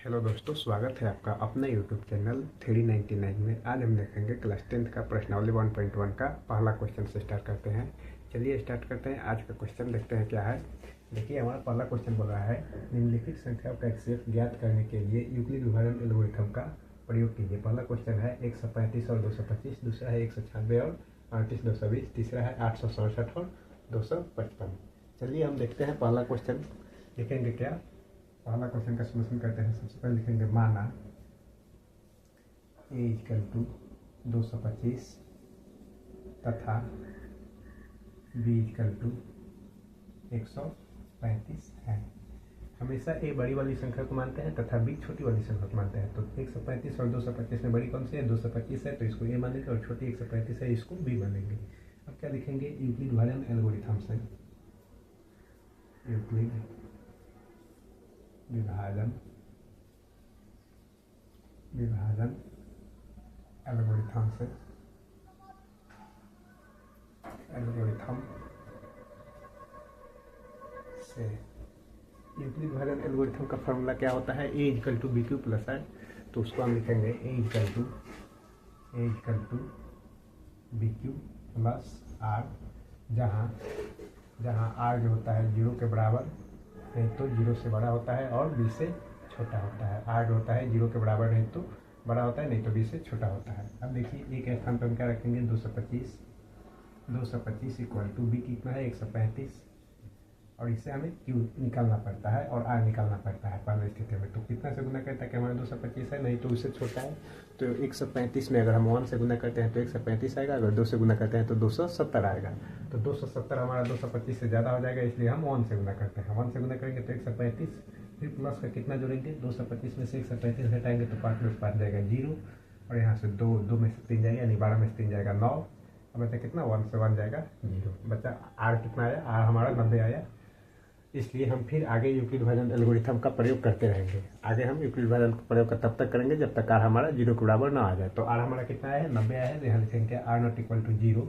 Hello दोस्तों, स्वागत है आपका अपने यूट्यूब चैनल 399 में। आज हम देखेंगे क्लास 10th का प्रश्नावली 1.1 का पहला क्वेश्चन से स्टार्ट करते हैं। चलिए स्टार्ट करते हैं। आज का क्वेश्चन देखते हैं क्या है। देखिए, हमारा पहला क्वेश्चन बोल रहा है निम्नलिखित संख्याओं का HCF ज्ञात करने के लिए यूक्लिड विभाजन एल्गोरिथम का प्रयोग कीजिए। पहला क्वेश्चन है 135 और 225, दूसरा है 196 और 38 220, तीसरा है 867 और 255। चलिए हम देखते हैं पहला क्वेश्चन। लिखेंगे क्या? पहला क्वेश्चन का सॉल्यूशन करते हैं। सबसे पहले लिखेंगे माना a = 225 तथा b = 135 है। हमेशा a बड़ी वाली संख्या को मानते हैं तथा b छोटी वाली संख्या को मानते हैं। तो 135 और 225 में बड़ी कौन सी है? 225 है, तो इसको a मानेंगे, और छोटी 135 है, इसको b मानेंगे। अब क्या लिखेंगे? यूक्लिड विभाजन एल्गोरिथम से यूक्लिड विभाजन एल्गोरिथम से यूक्लिड विभाजन एल्गोरिथम का फॉर्मूला क्या होता है? a = bq + r। तो उसको हम लिखेंगे a = bq + r, जहाँ r जो होता है 0 के बराबर नहीं तो 0 से बड़ा होता है और b से छोटा होता है। r जो होता है 0 के बराबर नहीं तो बड़ा होता है, नहीं तो b से छोटा होता है। अब देखिए एक स्थान पर हम क्या रखेंगे? 225 = b कितना है? 135, और इससे हमें q निकालना पड़ता है और r निकालना पड़ता है पहले स्थिति में। तो कितना से गुना करता है कि हमारा 225 है, नहीं तो उससे छोटा है। तो 135 में अगर हम 1 से गुना करते हैं तो 135 आएगा, अगर 2 से गुना करते हैं तो 270 आएगा। तो 270 हमारा 225 से ज़्यादा हो जाएगा, इसलिए हम 1 से गुना करते हैं। 1 से गुना करेंगे तो 135, फिर प्लस का कितना जोड़ेंगे? 225 में से 135 घटाएंगे तो 5 में 5 जाएगा 0, और यहाँ से 2 में से 3 जाएगा, यानी 12 में से 3 जाएगा 9। अब बचा कितना? 1 से 1 जाएगा 0। बचा r कितना आया? r हमारा 90 आया। इसलिए हम फिर आगे यूक्लिड विभाजन एल्गोरिथम का प्रयोग करते रहेंगे। आगे हम यूक्लिड विभाजन का प्रयोग तब तक करेंगे जब तक r हमारा 0 के बराबर ना आ जाए। तो r हमारा कितना है? 90 आया है, तो यहाँ लिखेंगे r ≠ 0।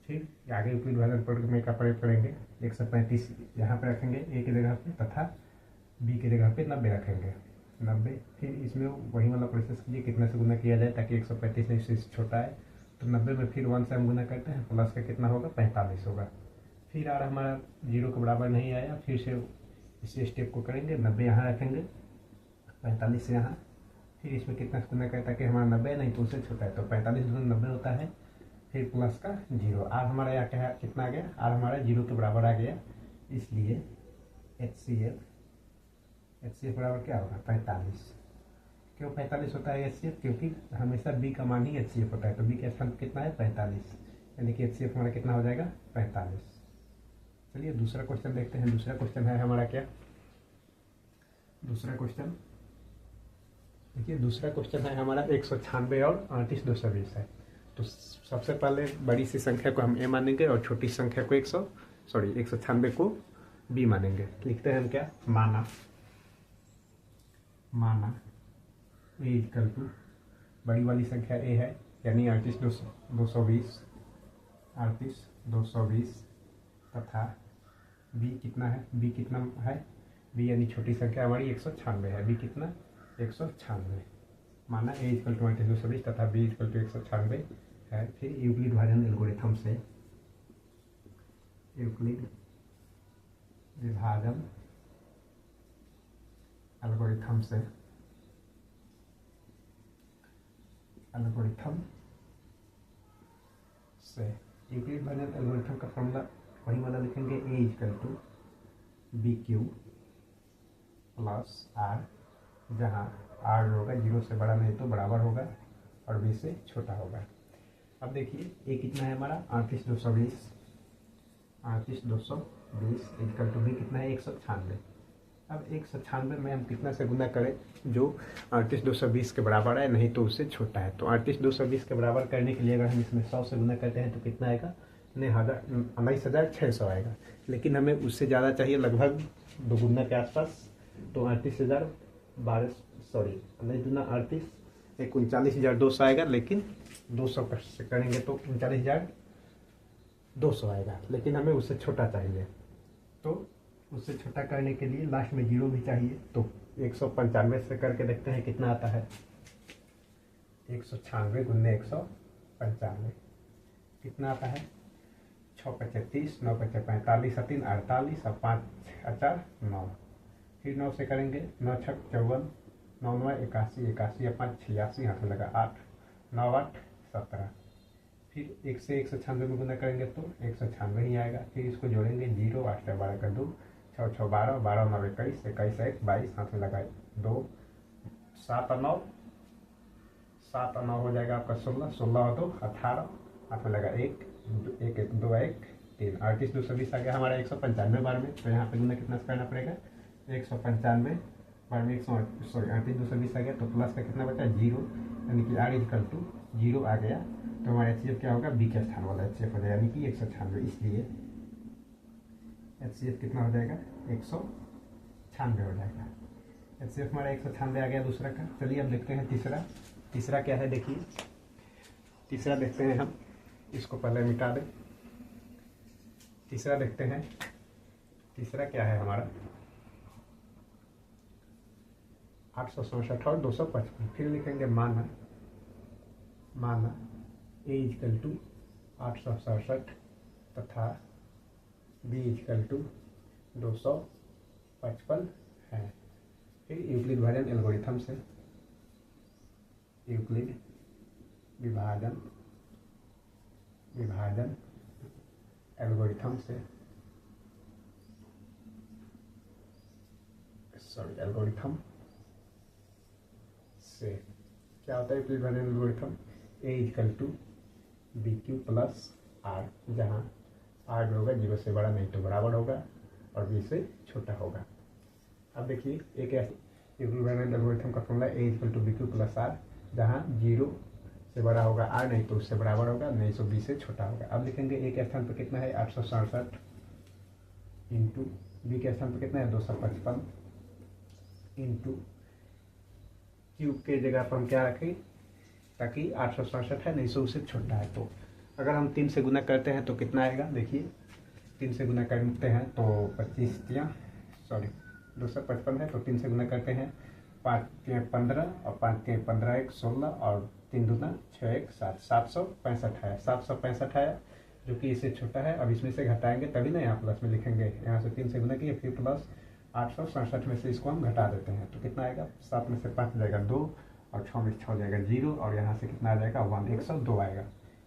फिर आगे यूक्लिड विभाजन प्रयोग का प्रयोग करेंगे। 135 यहाँ पे रखेंगे a की जगह पे, तथा b की जगह पे 90 रखेंगे। 90, फिर इसमें वही वाला प्रोसेस कीजिए, कितना से गुना किया जाए ताकि 135 नहीं इससे छोटा है। तो 90 में फिर 1 से हम गुना करते हैं, प्लस का कितना होगा? 45 होगा। फिर r हमारा 0 के बराबर नहीं आया, फिर से इस स्टेप को करेंगे। 90 यहाँ रखेंगे, 45 यहाँ, फिर इसमें कितना से गुना करें ताकि हमारा 90 नहीं तो उससे छोटा है। तो 45 × 90 होता है, फिर प्लस का 0। r हमारा यहाँ क्या कितना आ गया? r हमारा 0 के बराबर आ गया। इसलिए HCF बराबर क्या होगा? 45। क्यों 45 होता है HCF? क्योंकि हमेशा b का मान ही HCF होता है। तो b का स्थान कितना है? 45, यानी कि HCF हमारा कितना हो जाएगा? 45। चलिए दूसरा क्वेश्चन देखते हैं। दूसरा क्वेश्चन है हमारा क्या? दूसरा क्वेश्चन देखिए, दूसरा क्वेश्चन है हमारा 196 और 38 220 है। तो सबसे पहले बड़ी सी संख्या को हम a मानेंगे और छोटी संख्या को 196 को b मानेंगे। लिखते हैं हम क्या? माना a = बड़ी वाली संख्या a है, यानी 38 220 तथा b कितना है? b कितना है? b यानी छोटी संख्या हमारी 196 है। b कितना? 196। माना a = 38 220 तथा b = 196 है। फिर यूक्लिड विभाजन एल्गोरिथम से यूक्लिड विभाजन एल्गोरिथम का फॉर्मूला वही वाला लिखेंगे। a = bq + r, जहाँ r होगा 0 से बड़ा नहीं तो बराबर होगा और b से छोटा होगा। अब देखिए a कितना है हमारा? 38 220 = b कितना है? 196। अब 196 में हम कितना से गुना करें जो 38 220 के बराबर है, नहीं तो उससे छोटा है। तो 38 220 के बराबर करने के लिए अगर हम इसमें 100 से गुना करते हैं तो कितना आएगा? 19,600 आएगा। लेकिन हमें उससे ज़्यादा चाहिए, लगभग दोगुना के आसपास। तो 39,200 आएगा, लेकिन 200 से करेंगे तो 39,200 आएगा, लेकिन हमें उससे छोटा चाहिए। तो उससे छोटा करने के लिए लास्ट में जीरो भी चाहिए, तो 195 से करके देखते हैं कितना आता है। 196 गुने 195 कितना आता है? 6 पचे 30, 9 पचे 45, 3 48 और 5 4 9। फिर 9 से करेंगे, 9 छक 54, 9 9 81, 81 5 86, हाथ में लगा 8, 9 8 17। फिर 1 से 196 में गुना करेंगे तो 196 ही आएगा। फिर इसको जोड़ेंगे, 0 8 से 12 का 2, 6 6 12, 12 9 21, 21 1 22, हाथ में लगा 2, 7 और 9, 7 और 9 हो जाएगा आपका 16, 16 और 2 18, हाथ में लगा 1 1 1 2 1 3, 38 220 आ गया हमारा 195 बार में। तो यहाँ पे गुना कितना से करना पड़ेगा? 195 बार में 38 220 आ गया, तो प्लस का कितना बचा? 0, यानी कि R इक्वल टू 0 आ गया। तो हमारा HCF क्या होगा? बी के स्थान वाला HCF हो जाएगा, यानी कि 196। इसलिए HCF कितना हो जाएगा? 196 हो जाएगा। HCF हमारा 196 आ गया दूसरा का। चलिए अब देखते हैं तीसरा। तीसरा क्या है देखिए, तीसरा देखते हैं हम, इसको पहले मिटा दें। तीसरा देखते हैं, तीसरा क्या है हमारा? 867 और 255। फिर लिखेंगे माना, माना A इक्वल टू 867 तथा B इक्वल टू 255 है। फिर यूक्लिड विभाजन एल्गोरिथम से, यूक्लिड विभाजन एल्गोरिथम से, एल्गोरिथम से क्या होता है यूक्लिड विभाजन algorithm? A equal to B Q plus R, जहाँ आर जो होगा 0 से बड़ा नहीं तो बराबर होगा और b से छोटा होगा। अब देखिए एक यूक्लिड विभाजन एल्गोरिथम का formula A equal to B Q plus R, जहाँ 0 से बड़ा होगा r, नहीं तो उससे बराबर होगा, नहीं तो b से छोटा होगा। अब लिखेंगे A के स्थान पर कितना है? 867 इंटू B के स्थान पर कितना है? 255 इंटू क्यू के जगह पर हम क्या रखें? ताकि 867 है, नहीं सौ उससे छोटा है। तो अगर हम 3 से गुना करते हैं तो कितना आएगा? देखिए 3 से गुना करते हैं तो 255 है, तो 3 से गुना करते हैं 5 के 15 और 5 के 15 1 16 और 3 दूना 6 1 7, 765 है। 765 है जो कि इससे छोटा है। अब इसमें से घटाएंगे तभी ना यहाँ प्लस में लिखेंगे। यहाँ से 3 से गुना किए, फिर प्लस 867 में से इसको हम घटा देते हैं तो कितना आएगा? 7 में से 5 जाएगा 2 और 6 में 6 जाएगा 0 और यहाँ से कितना आ जाएगा? 1, 102 आएगा।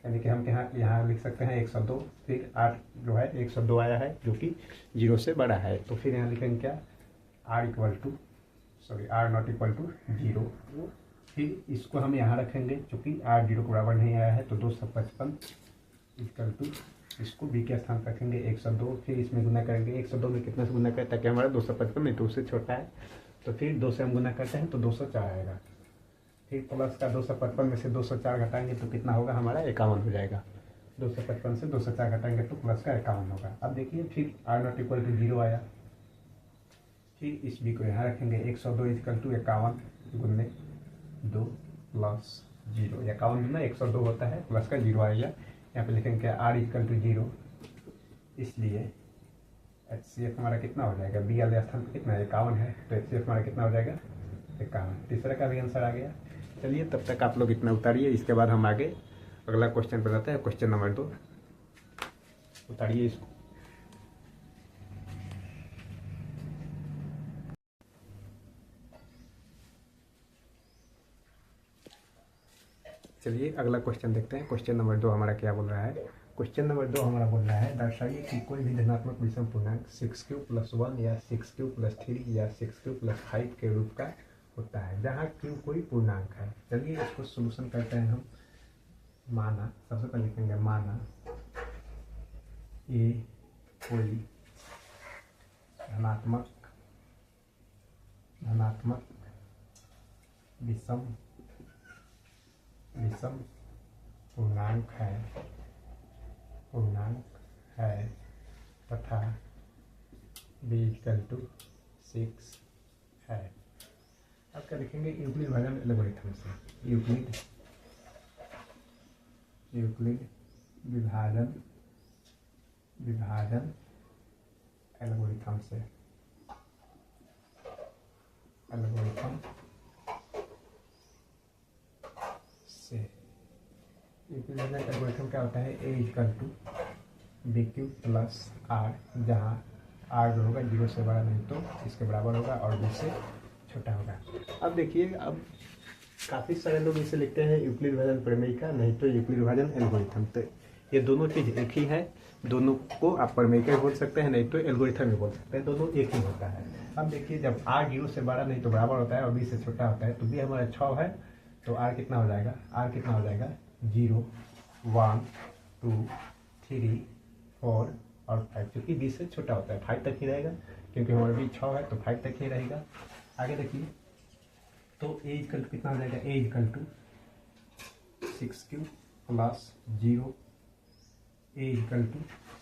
यानी कि हम यहाँ लिख सकते हैं 102। फिर 8 जो है 102 आया है जो कि 0 से बड़ा है। तो फिर यहाँ लिखेंगे क्या? R not equal to 0। फिर इसको हम यहाँ रखेंगे चूँकि R 0 के बराबर नहीं आया है, तो 255 इक्वल टू, इसको B के स्थान पर रखेंगे 102। फिर इसमें गुना करेंगे, 102 में कितना से गुना करें ताकि हमारा 255 नहीं तो उससे छोटा है। तो फिर 2 से हम गुना करते हैं तो 204 आएगा। फिर प्लस का 255 में से 204 घटाएंगे तो कितना होगा? हमारा 51 हो जाएगा। 255 से 204 घटाएंगे तो प्लस का 51 होगा। अब देखिए फिर R नॉट इक्वल टू 0 आया। फिर इस B को यहाँ रखेंगे, 102 इक्वल टू 51 गुने 2 प्लस 0, 51 गुना 102 होता है, प्लस का 0 आएगा। यहाँ पे लिखेंगे R इक्वल टू 0, इसलिए HCF हमारा कितना हो जाएगा? B वाले स्थान पर कितना 51 है, तो HCF हमारा कितना हो जाएगा? 51। तीसरा का भी आंसर आ गया। चलिए तब तक आप लोग इतना उतारिए, इसके बाद हम आगे अगला क्वेश्चन पर जाते हैं। क्वेश्चन नंबर 2 उतारिए इसको। चलिए अगला क्वेश्चन देखते हैं। क्वेश्चन नंबर 2 हमारा क्या बोल रहा है? क्वेश्चन नंबर 2 हमारा बोल रहा है, दर्शाइए कि कोई भी धनात्मक विषम पूर्णांक 6q + 1 या 6q + 3 या 6q + 5 के रूप का होता है, जहाँ q कोई पूर्णांक है। चलिए इसको सोल्यूशन करते हैं हम। माना, सबसे पहले लिखेंगे माना ए कोई धनात्मक विषम पूर्णांक है तथा b इक्वल टू 6 है। अब क्या लिखेंगे? यूक्लिड विभाजन एल्गोरिथम से, यूक्लिड विभाजन एल्गोरिथम एल्गोरिथम से। एल्गोरिथम से यूक्लिड एल्गोरिथम क्या होता है, A equal to B Q plus R, जहाँ आर जो होगा 0 से बड़ा नहीं तो इसके बराबर होगा और बी से छोटा होगा। अब देखिए, अब काफ़ी सारे लोग इसे लिखते हैं यूक्लिड विभाजन प्रमेय का, नहीं तो यूक्लिड विभाजन एल्गोरिथम। तो ये दोनों चीज़ एक ही है, दोनों को आप प्रमेय का भी बोल सकते हैं, नहीं तो एल्गोरिथम भी बोल सकते हैं, दोनों एक ही होता है। अब देखिए, जब आर 0 से बड़ा नहीं तो बराबर होता है और बी से छोटा होता है, तो बी हमारा 6 है, तो आर कितना हो जाएगा, आर कितना हो जाएगा 0, 1, 2, 3, 4 और 5, क्योंकि बी से छोटा होता है 5 तक ही रहेगा, क्योंकि हमारा बी 6 है तो 5 तक ही रहेगा। आगे देखिए, तो ए इक्वल टू कितना हो जाएगा, A equal to 6q plus 0, A equal to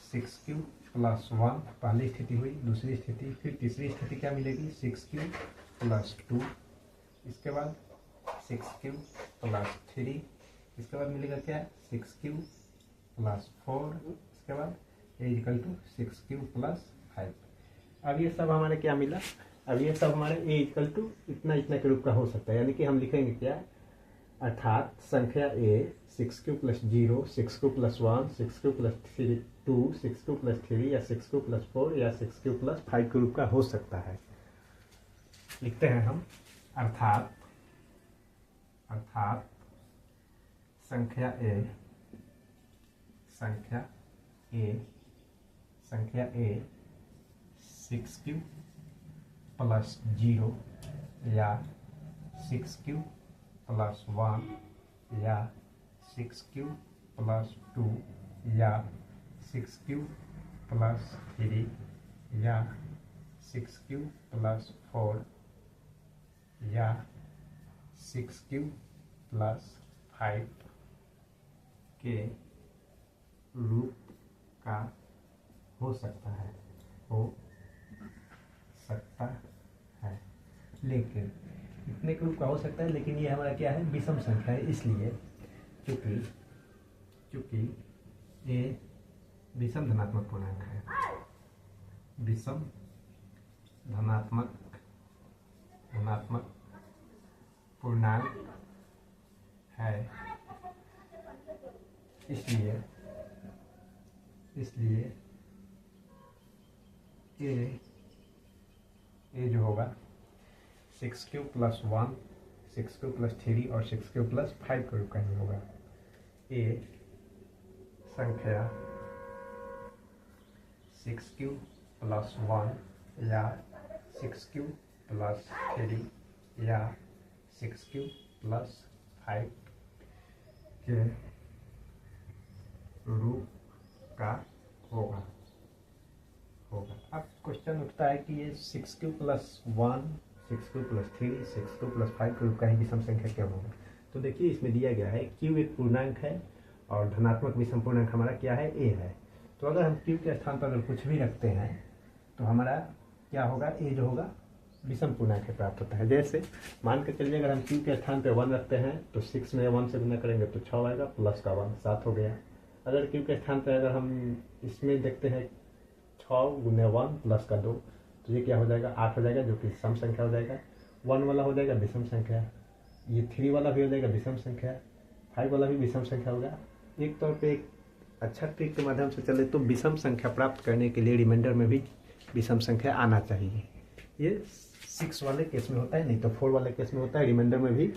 6q plus 1, पहली स्थिति हुई। दूसरी स्थिति, फिर तीसरी स्थिति क्या मिलेगी, 6q प्लस 2, इसके बाद 6q प्लस 3, इसके बाद मिलेगा क्या, 6q प्लस 4, इसके बाद ए इक्वल टू 6q प्लस 5। अब ये सब हमारे क्या मिला, अब ये सब हमारे ए इक्वल टू इतना इतना के रूप का हो सकता है, यानी कि हम लिखेंगे क्या, अर्थात संख्या ए 6q plus 0, 6q plus 1, 6q plus 2, 6q plus 3 या 6q प्लस 4 या 6q प्लस 5 के रूप का हो सकता है। लिखते हैं हम, अर्थात संख्या ए 6q प्लस 0 या 6q प्लस 1 या 6q प्लस 2 या 6q प्लस 3 या 6q प्लस 4 या 6q प्लस 5 के रूप का हो सकता है, लेकिन इतने के रूप का हो सकता है, लेकिन ये हमारा क्या है, विषम संख्या है, इसलिए चूंकि ये विषम धनात्मक पूर्णांक है, विषम धनात्मक पूर्णांक है, इसलिए ये जो होगा 6q प्लस 1, 6q प्लस 3 और 6q प्लस 5 के रूप का ही होगा। ये संख्या 6q प्लस 1 या 6q प्लस 3 या 6q प्लस 5 के रूप का होगा। अब क्वेश्चन उठता है कि ये 6q plus 1, 6q plus 3, 6q plus 5 के रूप का ही विषम संख्या क्यों होगा। तो देखिए, इसमें दिया गया है q एक पूर्णांक है और धनात्मक विषम पूर्णांक हमारा क्या है, a है। तो अगर हम q के स्थान पर अगर कुछ भी रखते हैं तो हमारा क्या होगा, a जो होगा विषम पूर्णांक प्राप्त होता है। जैसे मान के चलिए, अगर हम q के स्थान पर 1 रखते हैं तो 6 में 1 से गुना करेंगे तो 6 आएगा, प्लस का 1 7 हो गया। अगर q के स्थान पर अगर हम इसमें देखते हैं 6 गुने 1 प्लस का 2, तो ये क्या हो जाएगा, 8 हो जाएगा, जो कि सम संख्या हो जाएगा। 1 वाला हो जाएगा विषम संख्या, ये 3 वाला भी हो जाएगा विषम संख्या, 5 वाला भी विषम संख्या होगा। एक तौर पे एक अच्छा ट्रिक के माध्यम से चले तो विषम संख्या प्राप्त करने के लिए रिमाइंडर में भी विषम संख्या आना चाहिए। ये 6 वाले केस में होता है, नहीं तो 4 वाले केस में होता है, रिमाइंडर में भी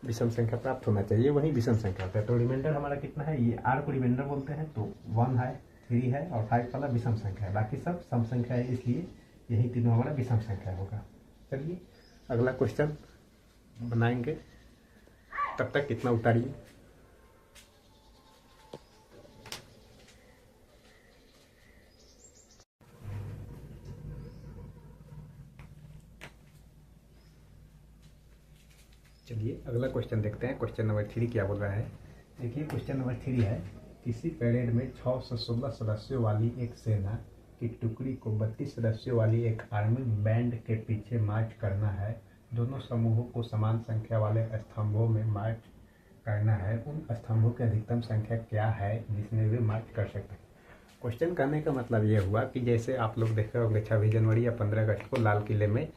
विषम संख्या प्राप्त होना चाहिए, वही विषम संख्या होता है। तो रिमाइंडर हमारा कितना है, ये आर को रिमाइंडर बोलते हैं, तो 1 है, 3 है और 5 वाला विषम संख्या है, बाकी सब सम संख्या है, इसलिए यही तीनों हमारा विषम संख्या होगा। चलिए अगला क्वेश्चन बनाएंगे, तब तक कितना उतारिए। चलिए अगला क्वेश्चन देखते हैं। क्वेश्चन नंबर 3 क्या बोल रहा है, देखिए क्वेश्चन नंबर 3 है, किसी परेड में 6 से 16 सदस्यों वाली एक सेना की टुकड़ी को 32 सदस्यों वाली एक आर्मी बैंड के पीछे मार्च करना है। दोनों समूहों को समान संख्या वाले स्तंभों में मार्च करना है। उन स्तंभों की अधिकतम संख्या क्या है जिसमें वे मार्च कर सकते हैं। क्वेश्चन करने का मतलब ये हुआ कि जैसे आप लोग देख रहे होंगे 26 जनवरी या 15 अगस्त को लाल किले में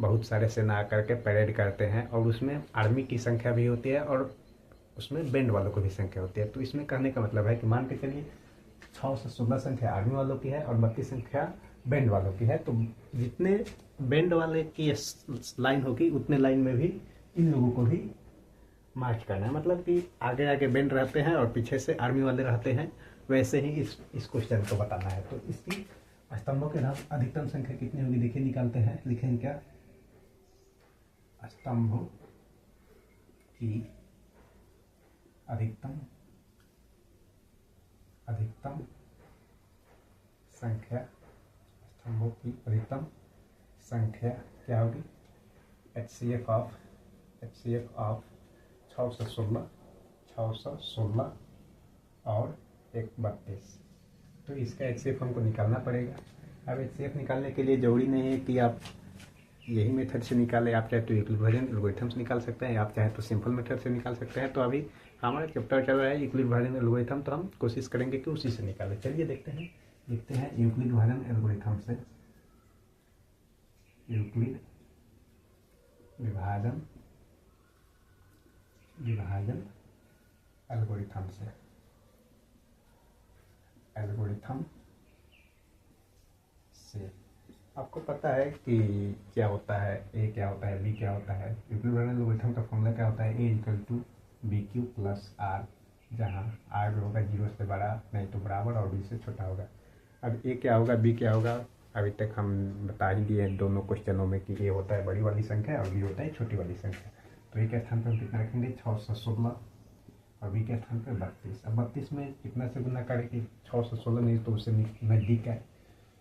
बहुत सारे सेना आकर के परेड करते हैं और उसमें आर्मी की संख्या भी होती है और उसमें बैंड वालों की भी संख्या होती है। तो इसमें कहने का मतलब है कि मान के चलिए 6 से 16 संख्या आर्मी वालों की है और 32 संख्या बैंड वालों की है। तो जितने बैंड वाले की लाइन होगी उतने लाइन में भी इन लोगों को भी मार्च करना है। मतलब कि आगे आगे बैंड रहते हैं और पीछे से आर्मी वाले रहते हैं, वैसे ही इस क्वेश्चन को बताना है। तो इसकी स्तंभों के नाम अधिकतम संख्या कितनी होगी देखिए, निकालते हैं। लिखेंगे क्या, स्तंभों की अधिकतम संख्या, स्तंभों की अधिकतम संख्या क्या होगी, HCF ऑफ 6 से 16 और 132। तो इसका HCF हमको निकालना पड़ेगा। अब HCF निकालने के लिए जरूरी नहीं है कि आप यही मेथड से निकालें, आप चाहे तो यूक्लिड एल्गोरिथम से निकाल सकते हैं, आप चाहे तो सिंपल मेथड से निकाल सकते हैं। तो अभी हमारा चैप्टर चल रहा है यूक्लिड एल्गोरिथम, तो हम कोशिश करेंगे कि उसी से निकालें। चलिए देखते हैं, लिखते हैं यूक्लिड एल्गोरिथम से, यूक्लिड विभाजन एल्गोरिथम से आपको पता है कि क्या होता है, ए क्या होता है, बी क्या होता है। यूक्लिड एल्गोरिथम का फॉर्मूला क्या होता है, A equal to BQ plus R, जहाँ आर होगा 0 से बड़ा नहीं तो बराबर और बी से छोटा होगा। अब ए क्या होगा, बी क्या होगा, अभी तक हम बता ही दिए दोनों क्वेश्चनों में कि ए होता है बड़ी वाली संख्या और बी होता है छोटी वाली संख्या। तो ए के स्थान पर हम कितना रखेंगे, 6 से 16 और बी के स्थान पर 32। अब 32 में कितना से गुना करेंगे, 6 से 16 नहीं तो उससे नज़दीक है।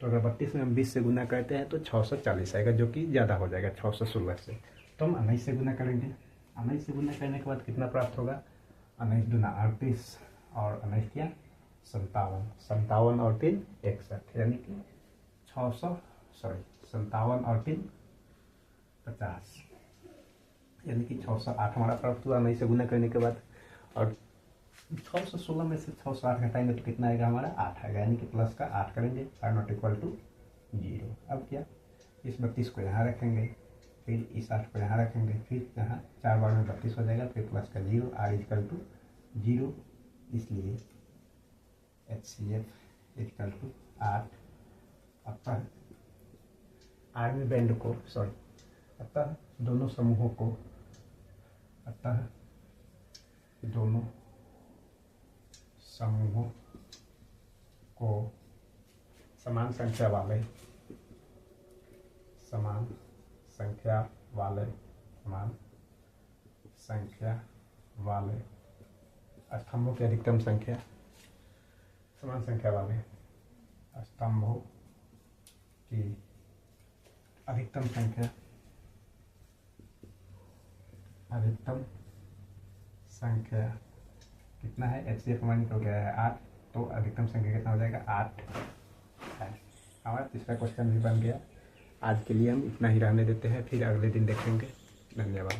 तो अगर 32 में हम 20 से गुना करते हैं तो 640 आएगा, जो कि ज़्यादा हो जाएगा 6 से 16 से। तो हम 19 से गुना करेंगे, 19 से गुना करने के बाद कितना प्राप्त होगा, 19 दूना 38 और 19 क्या 57, 57 और 3 61, यानी कि 57 और 3 50, यानी कि 608 हमारा प्राप्त हुआ 19 से गुना करने के बाद। और 6 से 16 में से 6 से 8 घटाएंगे तो कितना आएगा हमारा, 8 आएगा, यानी कि प्लस का 8 करेंगे, आर नॉट इक्वल टू 0। अब क्या, इस 32 को यहाँ रखेंगे, फिर इस 8 को यहाँ रखेंगे, फिर यहाँ 4 बार में 32 हो जाएगा, फिर प्लस का 0, आर इक्वल टू 0, इसलिए HCF इक्वल टू 8। अतः आर्मी बैंड को अतः दोनों समूहों को समान संख्या वाले स्तंभों की अधिकतम संख्या, समान संख्या वाले स्तंभों की अधिकतम संख्या कितना है, HCF हमारा निकल गया है 8, तो अधिकतम संख्या कितना हो जाएगा, 8 है। हमारा तीसरा क्वेश्चन भी बन गया। आज के लिए हम इतना ही रहने देते हैं, फिर अगले दिन देखेंगे। धन्यवाद।